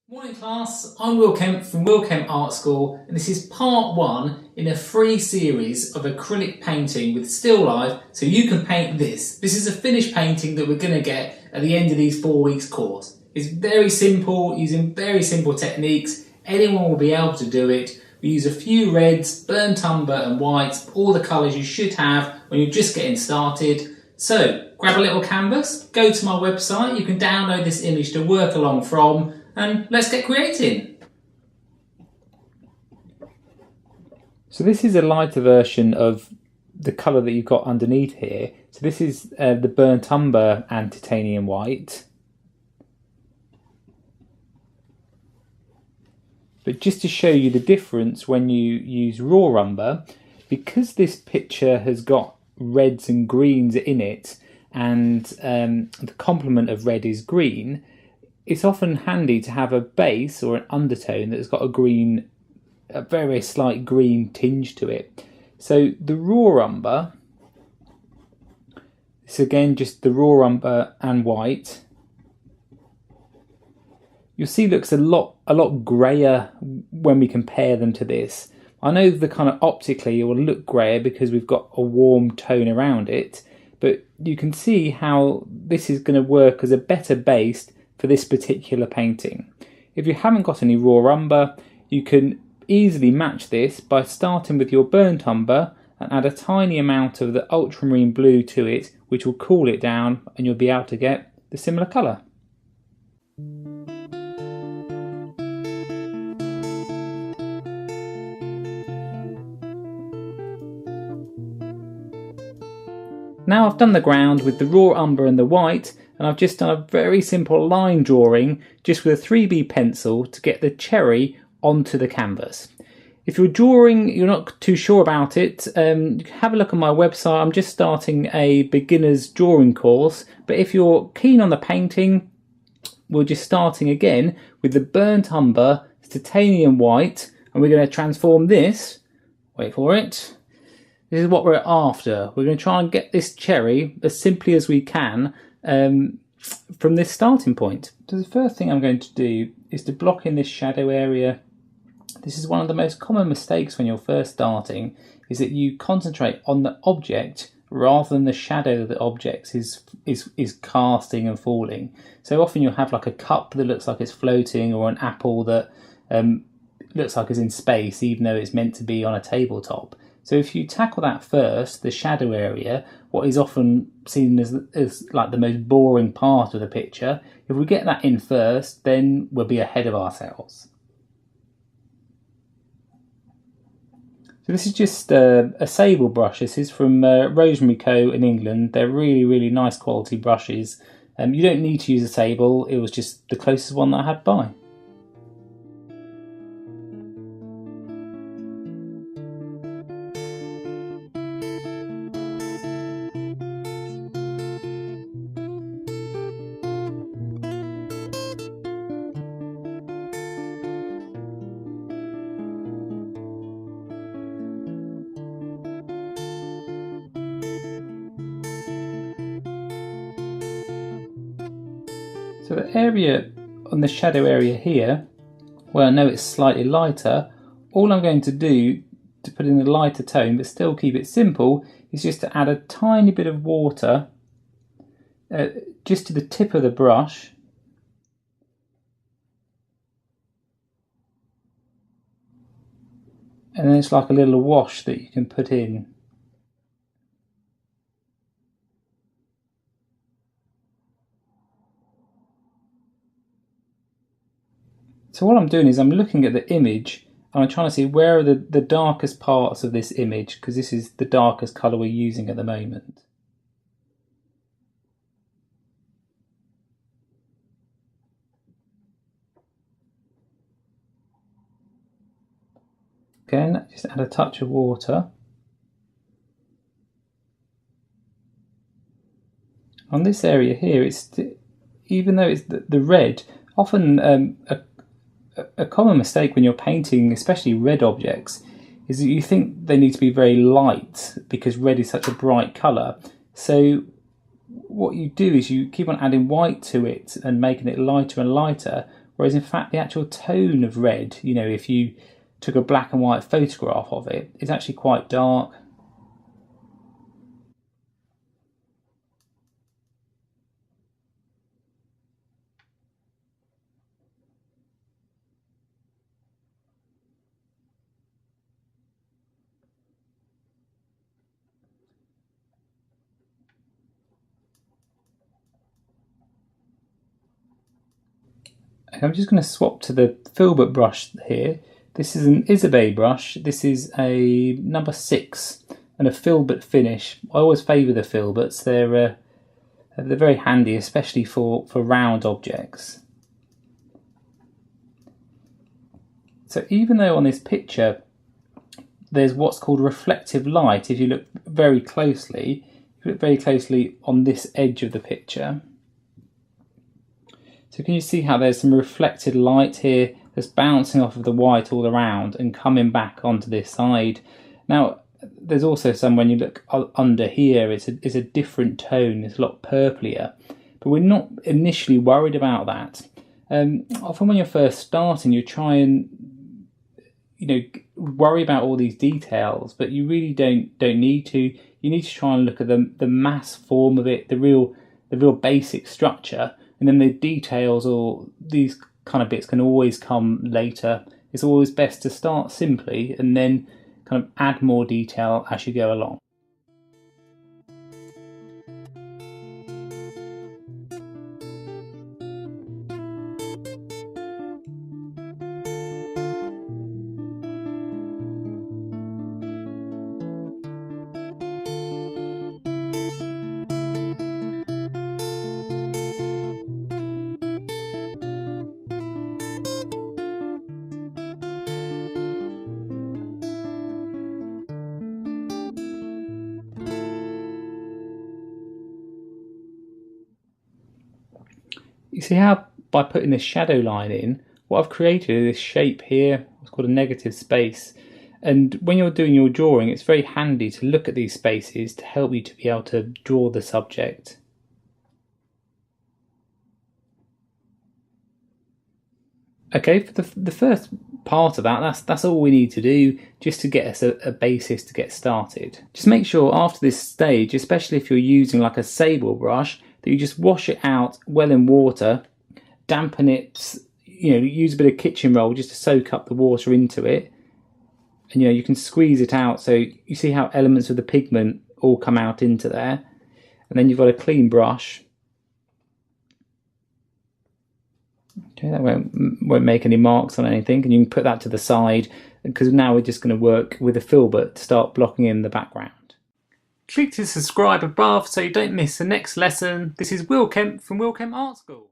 Morning class, I'm Will Kemp from Will Kemp Art School, and this is part one in a free series of acrylic painting with still life so you can paint this. This is a finished painting that we're going to get at the end of these 4 weeks course. It's very simple, using very simple techniques. Anyone will be able to do it. We use a few reds, burnt umber and whites, all the colours you should have when you're just getting started. So grab a little canvas, go to my website, you can download this image to work along from, and let's get creating. So this is a lighter version of the colour that you've got underneath here. So this is the burnt umber and titanium white. But just to show you the difference when you use raw umber, because this picture has got reds and greens in it, and the complement of red is green, it's often handy to have a base or an undertone that's got a very slight green tinge to it. So the raw umber, this again just the raw umber and white, you'll see looks a lot greyer when we compare them to this. I know the kind of optically it will look greyer because we've got a warm tone around it, but you can see how this is going to work as a better base for this particular painting. If you haven't got any raw umber, you can easily match this by starting with your burnt umber and add a tiny amount of the ultramarine blue to it, which will cool it down, and you'll be able to get the similar colour. Now I've done the ground with the raw umber and the white, and I've just done a very simple line drawing just with a 3B pencil to get the cherry onto the canvas. If you're drawing, you're not too sure about it, you can have a look on my website. I'm just starting a beginner's drawing course, but if you're keen on the painting, we're just starting again with the burnt umber, titanium white, and we're going to transform this, wait for it, this is what we're after. We're going to try and get this cherry as simply as we can from this starting point. So the first thing I'm going to do is to block in this shadow area. This is one of the most common mistakes when you're first starting, is that you concentrate on the object rather than the shadow that the object is casting and falling. So often you'll have like a cup that looks like it's floating, or an apple that looks like it's in space even though it's meant to be on a tabletop. So if you tackle that first, the shadow area, what is often seen as like the most boring part of the picture, if we get that in first, then we'll be ahead of ourselves. So this is just a sable brush. This is from Rosemary Co in England. They're really nice quality brushes. You don't need to use a sable, it was just the closest one that I had by. So the area on the shadow area here, where I know it's slightly lighter, all I'm going to do to put in a lighter tone but still keep it simple is just to add a tiny bit of water just to the tip of the brush, and then it's like a little wash that you can put in. So what I'm doing is I'm looking at the image and I'm trying to see where are the darkest parts of this image, because this is the darkest colour we're using at the moment. Again, just add a touch of water. On this area here, even though it's the red, often a common mistake when you're painting, especially red objects, is that you think they need to be very light because red is such a bright colour. So what you do is you keep on adding white to it and making it lighter and lighter, whereas in fact the actual tone of red, you know, if you took a black and white photograph of it, is actually quite dark. I'm just going to swap to the filbert brush here. This is an Isabey brush. This is a number 6 and a filbert finish. I always favour the filberts. They're very handy, especially for round objects. So even though on this picture there's what's called reflective light, if you look very closely, on this edge of the picture. So can you see how there's some reflected light here that's bouncing off of the white all around and coming back onto this side? Now, there's also some, when you look under here, it's a different tone, it's a lot purplier. But we're not initially worried about that. Often when you're first starting, you try and, you know, worry about all these details, but you really don't need to. You need to try and look at the mass form of it, the real basic structure. And then the details or these kind of bits can always come later. It's always best to start simply and then kind of add more detail as you go along. You see how by putting this shadow line in, what I've created is this shape here, what's called a negative space. And when you're doing your drawing, it's very handy to look at these spaces to help you to be able to draw the subject. Okay, for the first part of that's all we need to do, just to get us a basis to get started. Just make sure after this stage, especially if you're using like a sable brush, that you just wash it out well in water, dampen it, you know, use a bit of kitchen roll just to soak up the water into it. And you know, you can squeeze it out so you see how elements of the pigment all come out into there. And then you've got a clean brush. Okay, that won't make any marks on anything, and you can put that to the side because now we're just going to work with a filbert to start blocking in the background. Click to subscribe above so you don't miss the next lesson. This is Will Kemp from Will Kemp Art School.